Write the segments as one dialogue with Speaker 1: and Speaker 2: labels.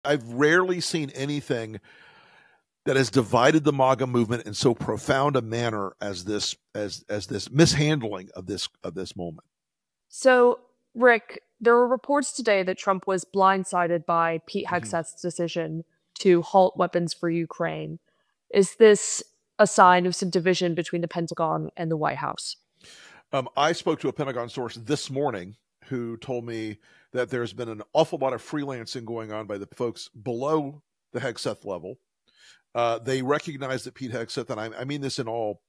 Speaker 1: I've rarely seen anything that has divided the MAGA movement in so profound a manner as this mishandling of this moment.
Speaker 2: So, Rick, there were reports today that Trump was blindsided by Pete Hexath's decision to halt weapons for Ukraine. Is this a sign of some division between the Pentagon and the White House?
Speaker 1: I spoke to a Pentagon source this morning who told me that there's been an awful lot of freelancing going on by the folks below the Hexath level. They recognize that Pete Hexath, and I mean this in all,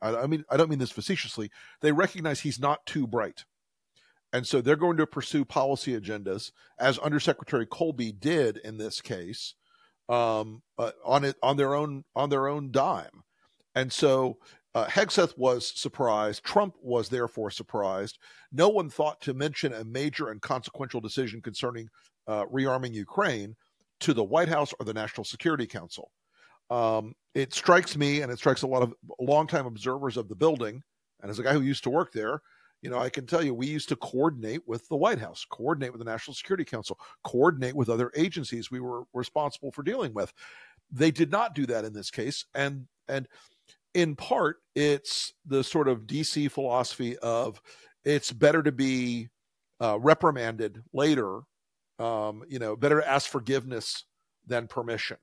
Speaker 1: I don't mean this facetiously, they recognize he's not too bright. And so they're going to pursue policy agendas, as Undersecretary Colby did in this case, on their own dime. And so Hexath was surprised. Trump was therefore surprised. No one thought to mention a major and consequential decision concerning rearming Ukraine to the White House or the National Security Council. It strikes me, and it strikes a lot of longtime observers of the building, and as a guy who used to work there, I can tell you, we used to coordinate with the White House, coordinate with the National Security Council, coordinate with other agencies we were responsible for dealing with. They did not do that in this case. And in part, it's the sort of DC philosophy of it's better to be reprimanded later, better to ask forgiveness than permission.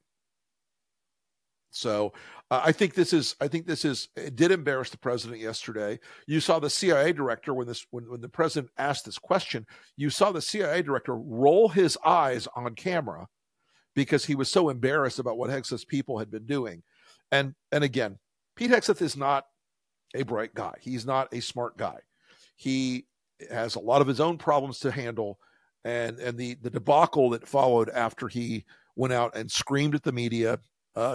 Speaker 1: So I think it did embarrass the president yesterday. You saw the CIA director when the president asked this question, you saw the CIA director roll his eyes on camera because he was so embarrassed about what Hexath's people had been doing. And again, Pete Hexath is not a bright guy. He's not a smart guy. He has a lot of his own problems to handle. And the debacle that followed after he went out and screamed at the media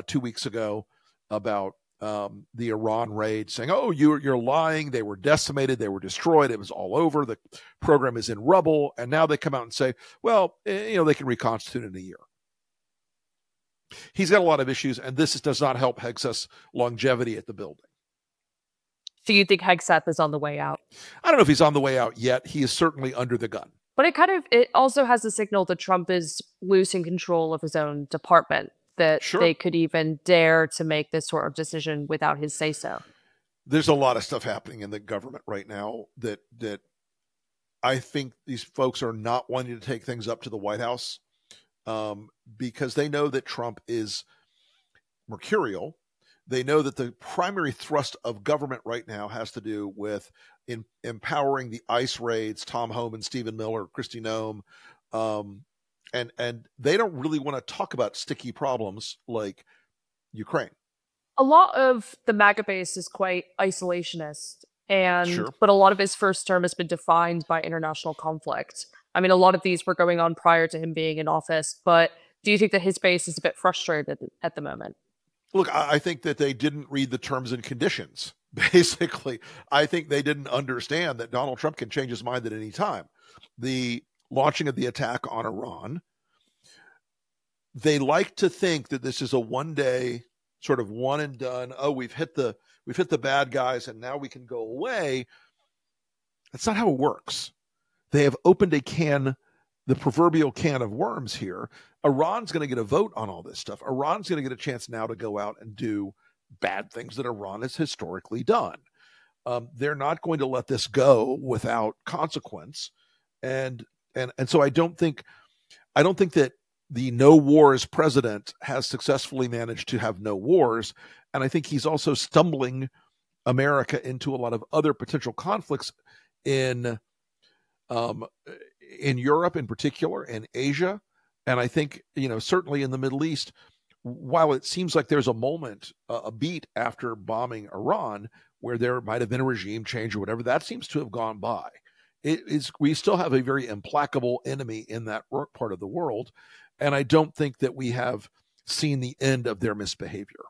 Speaker 1: 2 weeks ago about the Iran raid, saying, "Oh, you're lying. They were decimated. They were destroyed. It was all over. The program is in rubble." And now they come out and say, "Well, they can reconstitute in a year." He's got a lot of issues, and this does not help Hexath's longevity at the building.
Speaker 2: So you think Hexath is on the way out?
Speaker 1: I don't know if he's on the way out yet. He is certainly under the gun.
Speaker 2: But it also has a signal that Trump is losing control of his own department, that they could even dare to make this sort of decision without his say-so.
Speaker 1: There's a lot of stuff happening in the government right now that I think these folks are not wanting to take things up to the White House because they know that Trump is mercurial. They know that the primary thrust of government right now has to do with empowering the ICE raids, Tom Homan, Stephen Miller, Kristi Noem, and they don't really want to talk about sticky problems like Ukraine.
Speaker 2: A lot of the MAGA base is quite isolationist, but a lot of his first term has been defined by international conflict. I mean, a lot of these were going on prior to him being in office, but do you think that his base is a bit frustrated at the moment?
Speaker 1: Look, I think that they didn't read the terms and conditions. Basically, I think they didn't understand that Donald Trump can change his mind at any time. The launching of the attack on Iran, they like to think that this is a one-day sort of one and done. Oh, we've hit the bad guys and now we can go away. That's not how it works. They have opened the proverbial can of worms here. Iran's going to get a vote on all this stuff. Iran's going to get a chance now to go out and do bad things that Iran has historically done. They're not going to let this go without consequence. And so I don't think that the no wars president has successfully managed to have no wars. And I think he's also stumbling America into a lot of other potential conflicts in Europe in particular, in Asia. And I think, certainly in the Middle East, while it seems like there's a moment, a beat after bombing Iran where there might have been a regime change or whatever, that seems to have gone by. We still have a very implacable enemy in that part of the world. And I don't think that we have seen the end of their misbehavior.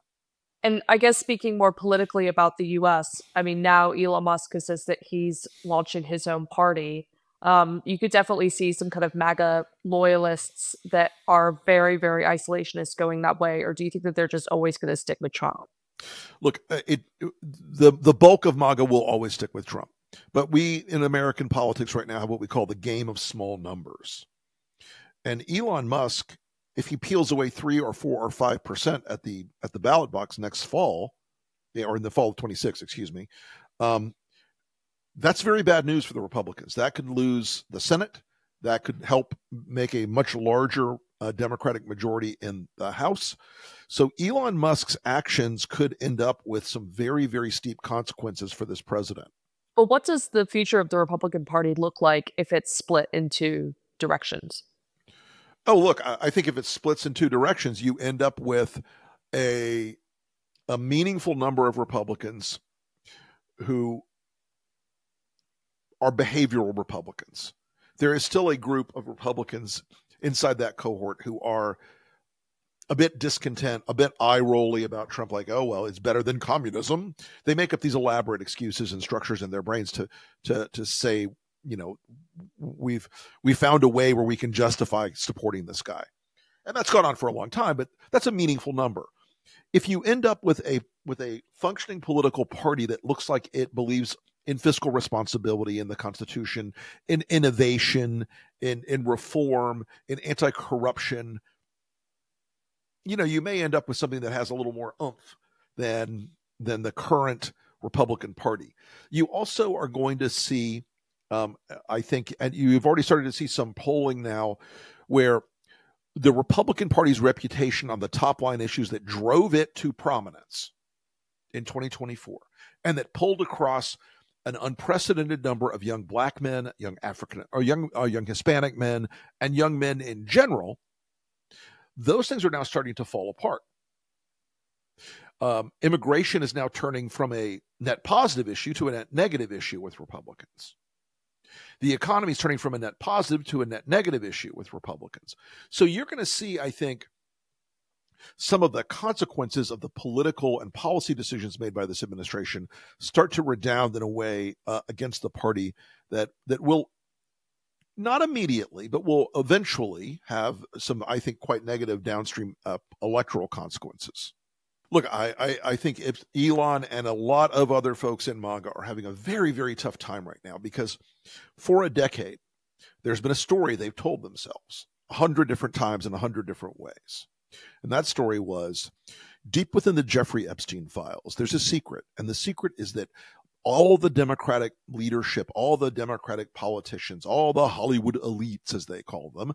Speaker 2: And I guess speaking more politically about the US, I mean, now Elon Musk says that he's launching his own party. You could definitely see some kind of MAGA loyalists that are very, very isolationist going that way. Or do you think that they're just always going to stick with Trump?
Speaker 1: Look, the bulk of MAGA will always stick with Trump. But we in American politics right now have what we call the game of small numbers. And Elon Musk if he peels away 3 or 4 or 5% at the ballot box next fall, or in the fall of 26, excuse me, that's very bad news for the Republicans. That could lose the Senate. That could help make a much larger Democratic majority in the House. So Elon Musk's actions could end up with some very, very steep consequences for this president.
Speaker 2: Well, what does the future of the Republican Party look like if it's split into directions?
Speaker 1: Oh, look, I think if it splits in two directions, you end up with a meaningful number of Republicans who are behavioral Republicans. There is still a group of Republicans inside that cohort who are a bit discontent, a bit eye-rolly about Trump, like, oh, well, it's better than communism. They make up these elaborate excuses and structures in their brains to say, you know, we found a way where we can justify supporting this guy. And that's gone on for a long time, but that's a meaningful number. If you end up with a functioning political party that looks like it believes in fiscal responsibility, in the Constitution, in innovation, in reform, in anti-corruption, you know, you may end up with something that has a little more oomph than the current Republican Party. You also are going to see, I think, and you've already started to see some polling now where the Republican Party's reputation on the top line issues that drove it to prominence in 2024 and that pulled across an unprecedented number of young Black men, young African or young Hispanic men, and young men in general, those things are now starting to fall apart. Immigration is now turning from a net positive issue to a net negative issue with Republicans. The economy is turning from a net positive to a net negative issue with Republicans. So you're going to see, I think, some of the consequences of the political and policy decisions made by this administration start to redound in a way against the party that will not immediately, but will eventually have some, I think, quite negative downstream electoral consequences. Look, I think if Elon and a lot of other folks in MAGA are having a very, very tough time right now because for a decade, there's been a story they've told themselves 100 different times in 100 different ways. And that story was deep within the Jeffrey Epstein files. There's a secret, and the secret is that all the Democratic leadership, all the Democratic politicians, all the Hollywood elites, as they call them,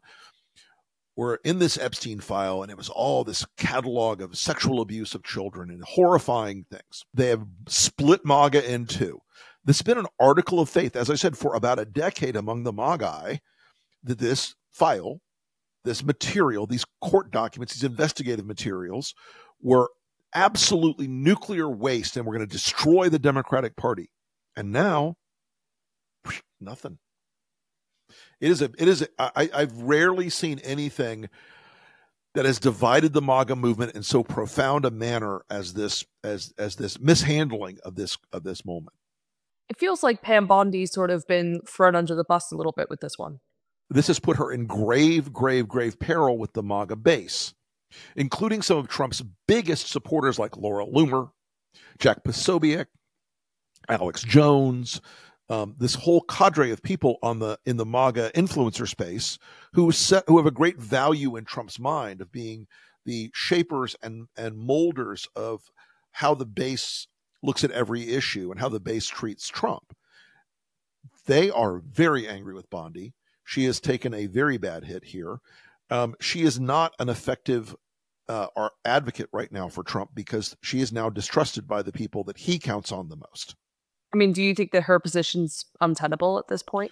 Speaker 1: were in this Epstein file, and it was all this catalog of sexual abuse of children and horrifying things. They have split MAGA in two. This has been an article of faith, as I said, for about a decade among the MAGA, that this file, this material, these court documents, these investigative materials were absolutely nuclear waste and we're going to destroy the Democratic Party. And now, nothing. I've rarely seen anything that has divided the MAGA movement in so profound a manner as this mishandling of this moment.
Speaker 2: It feels like Pam Bondi's sort of been thrown under the bus a little bit with this one.
Speaker 1: This has put her in grave, grave, grave peril with the MAGA base, including some of Trump's biggest supporters like Laura Loomer, Jack Posobiec, Alex Jones, this whole cadre of people in the MAGA influencer space who have a great value in Trump's mind of being the shapers and molders of how the base looks at every issue and how the base treats Trump. They are very angry with Bondi. She has taken a very bad hit here. She is not an effective advocate right now for Trump because she is now distrusted by the people that he counts on the most.
Speaker 2: I mean, do you think that her position's untenable at this point?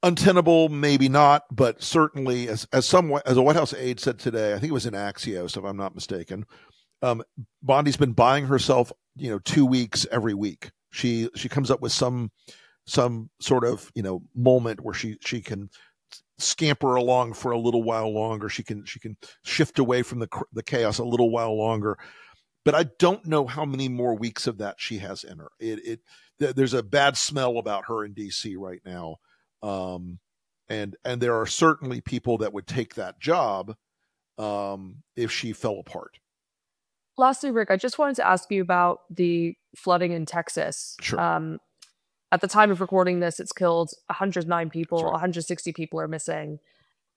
Speaker 1: Untenable, maybe not, but certainly, as a White House aide said today, I think it was in Axios, if I'm not mistaken, Bondi's been buying herself, 2 weeks every week. She comes up with some sort of moment where she can scamper along for a little while longer. She can shift away from the chaos a little while longer. But I don't know how many more weeks of that she has in her. There's a bad smell about her in D.C. right now, and there are certainly people that would take that job if she fell apart.
Speaker 2: Lastly, Rick, I just wanted to ask you about the flooding in Texas.
Speaker 1: Sure.
Speaker 2: At the time of recording this, it's killed 109 people.
Speaker 1: That's right.
Speaker 2: 160 people are missing.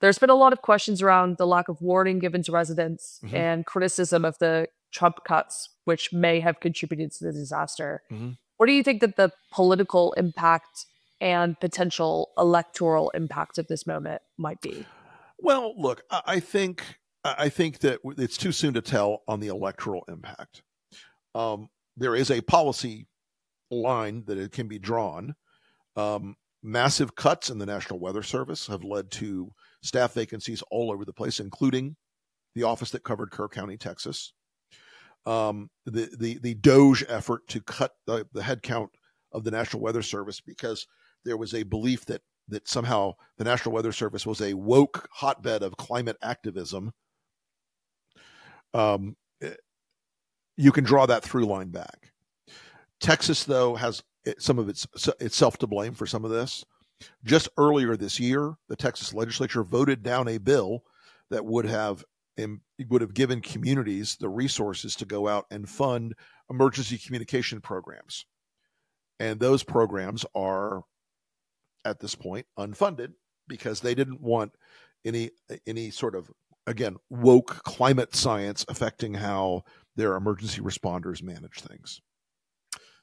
Speaker 2: There's been a lot of questions around the lack of warning given to residents
Speaker 1: Mm-hmm.
Speaker 2: and criticism of the Trump cuts, which may have contributed to the disaster.
Speaker 1: Mm-hmm.
Speaker 2: What do you think that the political impact and potential electoral impact of this moment might be?
Speaker 1: Well, look, I think that it's too soon to tell on the electoral impact. There is a policy line that it can be drawn. Massive cuts in the National Weather Service have led to staff vacancies all over the place, including the office that covered Kerr County, Texas. The Doge effort to cut the headcount of the National Weather Service because there was a belief that somehow the National Weather Service was a woke hotbed of climate activism. You can draw that through line back. Texas, though, has some of itself to blame for some of this. Just earlier this year, the Texas legislature voted down a bill that would have given communities the resources to go out and fund emergency communication programs. And those programs are, at this point, unfunded because they didn't want any sort of, again, woke climate science affecting how their emergency responders manage things.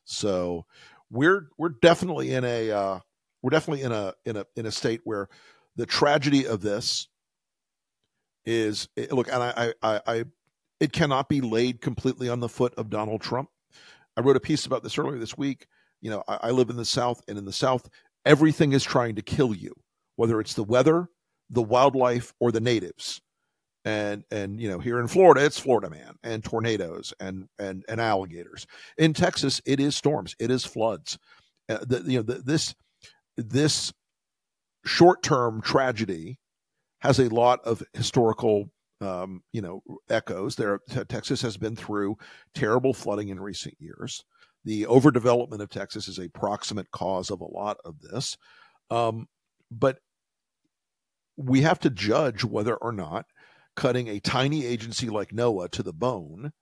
Speaker 1: So we're definitely in a state where the tragedy of this is, look, and it cannot be laid completely on the foot of Donald Trump. I wrote a piece about this earlier this week. I live in the South, and in the South, everything is trying to kill you, whether it's the weather, the wildlife, or the natives. And here in Florida, it's Florida man and tornadoes and alligators. In Texas, it is storms, it is floods. This short-term tragedy has a lot of historical echoes. Texas has been through terrible flooding in recent years. The overdevelopment of Texas is a proximate cause of a lot of this. But we have to judge whether or not cutting a tiny agency like NOAA to the bone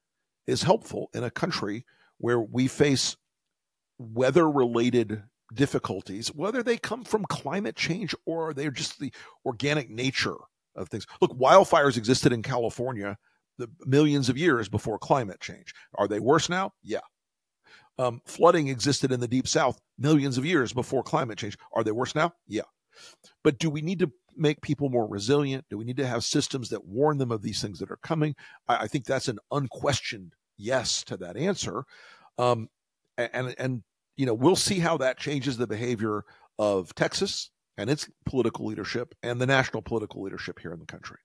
Speaker 1: is helpful in a country where we face weather-related difficulties, whether they come from climate change or they're just the organic nature of things. Look, wildfires existed in California millions of years before climate change. Are they worse now? Yeah. Flooding existed in the Deep South millions of years before climate change. Are they worse now? Yeah. But do we need to make people more resilient? Do we need to have systems that warn them of these things that are coming? I think that's an unquestioned yes to that answer. And we'll see how that changes the behavior of Texas and its political leadership and the national political leadership here in the country.